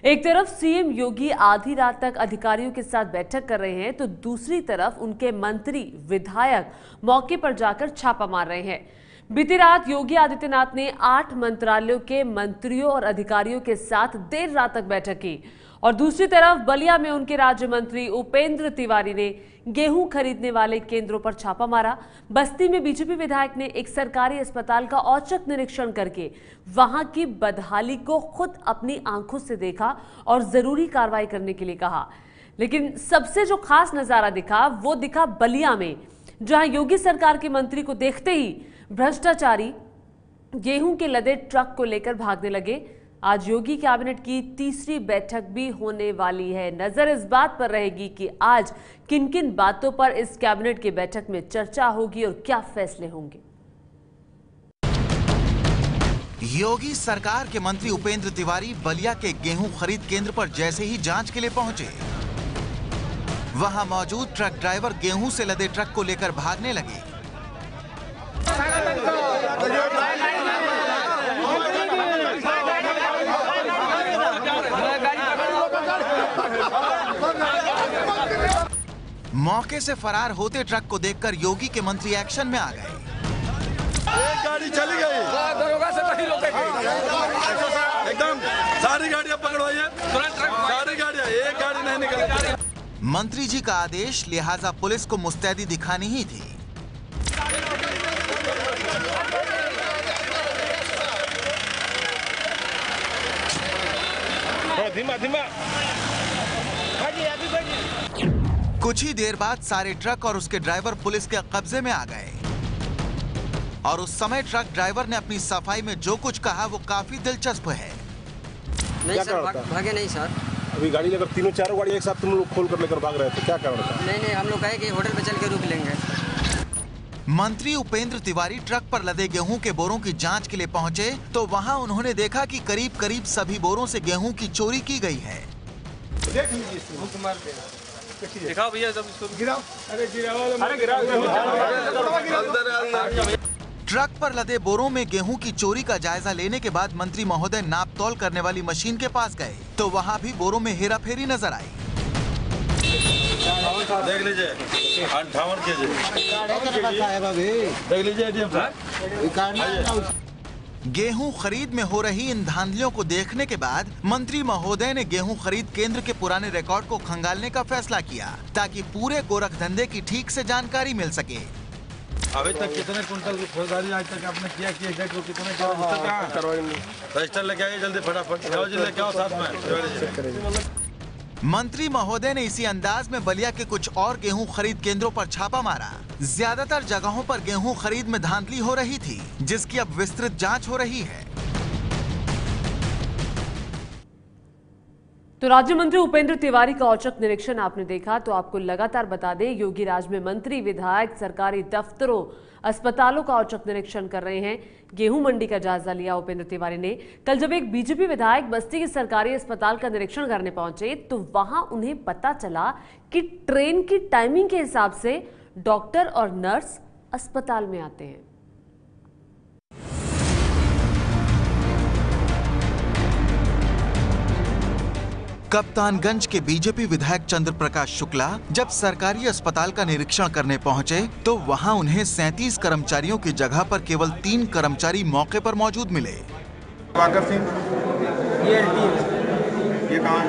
एक तरफ सीएम योगी आधी रात तक अधिकारियों के साथ बैठक कर रहे हैं तो दूसरी तरफ उनके मंत्री विधायक मौके पर जाकर छापा मार रहे हैं। बीती रात योगी आदित्यनाथ ने 8 मंत्रालयों के मंत्रियों और अधिकारियों के साथ देर रात तक बैठक की और दूसरी तरफ बलिया में उनके राज्य मंत्री उपेंद्र तिवारी ने गेहूं खरीदने वाले केंद्रों पर छापा मारा। बस्ती में बीजेपी विधायक ने एक सरकारी अस्पताल का औचक निरीक्षण करके वहां की बदहाली को खुद अपनी आंखों से देखा और जरूरी कार्रवाई करने के लिए कहा। लेकिन सबसे जो खास नजारा दिखा वो दिखा बलिया में, जहां योगी सरकार के मंत्री को देखते ही भ्रष्टाचारी गेहूं के लदे ट्रक को लेकर भागने लगे। आज योगी कैबिनेट की तीसरी बैठक भी होने वाली है। नजर इस बात पर रहेगी कि आज किन किन बातों पर इस कैबिनेट की बैठक में चर्चा होगी और क्या फैसले होंगे। योगी सरकार के मंत्री उपेंद्र तिवारी बलिया के गेहूं खरीद केंद्र पर जैसे ही जांच के लिए पहुंचे, वहां मौजूद ट्रक ड्राइवर गेहूं से लदे ट्रक को लेकर भागने लगे। मौके से फरार होते ट्रक को देखकर योगी के मंत्री एक्शन में आ गए। एक गाड़ी चली गई, दरोगा से नहीं रोकेगी। एकदम सारी गाड़ियां पकड़वाइए, सारी गाड़ियां, एक गाड़ी नहीं निकलेगी। मंत्री जी का आदेश, लिहाजा पुलिस को मुस्तैदी दिखानी ही थी। धीमा धीमा। कुछ ही देर बाद सारे ट्रक और उसके ड्राइवर पुलिस के कब्जे में आ गए और उस समय ट्रक ड्राइवर ने अपनी सफाई में जो कुछ कहा वो काफी दिलचस्प है। नहीं सर, भागे नहीं सर। अभी गाड़ी लेकर तीनों चारों गाड़ी एक साथ तुम लोग खोल कर लेकर भाग रहे थे, क्या कारण था? नहीं, हम लोग कहे कि होटल पे चल के रुक लेंगे। मंत्री उपेंद्र तिवारी ट्रक पर लदे गेहूं के बोरों की जांच के लिए पहुंचे तो वहां उन्होंने देखा कि करीब करीब सभी बोरों से गेहूं की चोरी की गई है। दिखाओ भैया, सब इसको गिराओ। अरे ट्रक पर लदे बोरों में गेहूं की चोरी का जायजा लेने के बाद मंत्री महोदय नाप तौल करने वाली मशीन के पास गए तो वहां भी बोरों में हेराफेरी नजर आई। देख लीजिए, 58 केजी देख लीजिए। गेहूं खरीद में हो रही इन धांधलियों को देखने के बाद मंत्री महोदय ने गेहूं खरीद केंद्र के पुराने रिकॉर्ड को खंगालने का फैसला किया ताकि पूरे गोरख धंधे की ठीक से जानकारी मिल सके। अभी तक कितने कुंटल की फौजदारी आज तक आपने किया कि डेट को कितने रजिस्टर लेके आइए जल्दी, फटाफट लेके आओ साथ में। मंत्री महोदय ने इसी अंदाज में बलिया के कुछ और गेहूं खरीद केंद्रों पर छापा मारा। ज्यादातर जगहों पर गेहूं खरीद में धांधली हो रही थी, जिसकी अब विस्तृत जांच हो रही है। तो राज्य मंत्री उपेंद्र तिवारी का औचक निरीक्षण आपने देखा। तो आपको लगातार बता दें, योगी राज में मंत्री विधायक सरकारी दफ्तरों अस्पतालों का औचक निरीक्षण कर रहे हैं। गेहूं मंडी का जायजा लिया उपेंद्र तिवारी ने। कल जब एक बीजेपी विधायक बस्ती के सरकारी अस्पताल का निरीक्षण करने पहुंचे तो वहां उन्हें पता चला कि ट्रेन की टाइमिंग के हिसाब से डॉक्टर और नर्स अस्पताल में आते हैं। कप्तानगंज के बीजेपी विधायक चंद्र प्रकाश शुक्ला जब सरकारी अस्पताल का निरीक्षण करने पहुंचे तो वहां उन्हें 37 कर्मचारियों की जगह पर केवल 3 कर्मचारी मौके पर मौजूद मिले। वाकर सिंह, ये कहाँ है?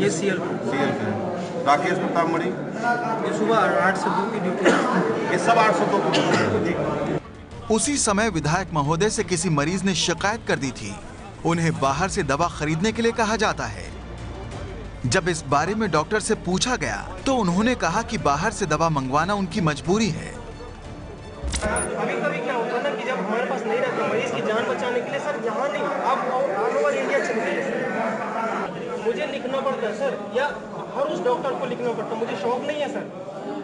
ये सीएल राकेश प्रताप मणि, ये सुबह 8 से 2 की ड्यूटी। ये सब 8 से 2 की। उसी समय विधायक महोदय से किसी मरीज ने शिकायत कर दी थी। उन्हें बाहर से दवा खरीदने के लिए कहा जाता है। जब इस बारे में डॉक्टर से पूछा गया तो उन्होंने कहा कि बाहर से दवा मंगवाना उनकी मजबूरी है। कभी-कभी क्या होता है ना कि जब हमारे पास नहीं रहता मरीज की जान बचाने के लिए सर, यहाँ नहीं, आप ऑल ओवर इंडिया चलते हैं, मुझे लिखना पड़ता है सर, या हर उस डॉक्टर को लिखना पड़ता है। मुझे शौक नहीं है सर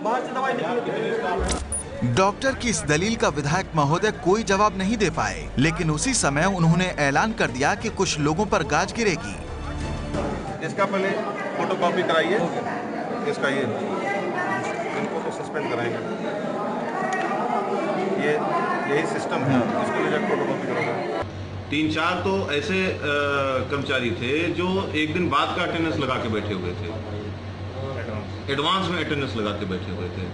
बाहर से दवाई लिखने की। डॉक्टर की इस दलील का विधायक महोदय कोई जवाब नहीं दे पाए, लेकिन उसी समय उन्होंने ऐलान कर दिया कि कुछ लोगों पर गाज गिरेगी। इसका पहले फोटोकॉपी कराइए, इसका ये इनको तो सस्पेंड कराएंगे। ये यही सिस्टम है, इसको ले जाकर फोटोकॉपी कराएंगे। 3-4 तो ऐसे कर्मचारी थे जो एक दिन बाद का अटेंडेंस लगा के बैठे हुए थे, एडवांस में अटेंडेंस लगा के बैठे हुए थे।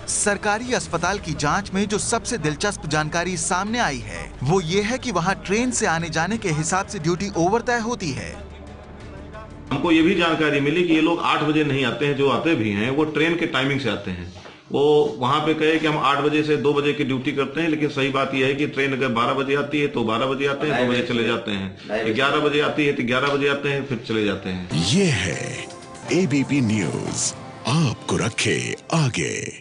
सरकारी अस्पताल की जांच में जो सबसे दिलचस्प जानकारी सामने आई है वो ये है कि वहां ट्रेन से आने जाने के हिसाब से ड्यूटी ओवर तय होती है। हमको ये भी जानकारी मिली कि ये लोग 8 बजे नहीं आते हैं, जो आते भी हैं वो ट्रेन के टाइमिंग से आते हैं। वो वहां पे कहे कि हम 8 बजे से 2 बजे की ड्यूटी करते हैं, लेकिन सही बात यह है कि ट्रेन अगर 12 बजे आती है तो 12 बजे आते हैं, 2 बजे चले जाते हैं, 11 बजे आती है तो 11 बजे आते हैं, फिर चले जाते हैं। ये है ABP न्यूज, आपको रखे आगे।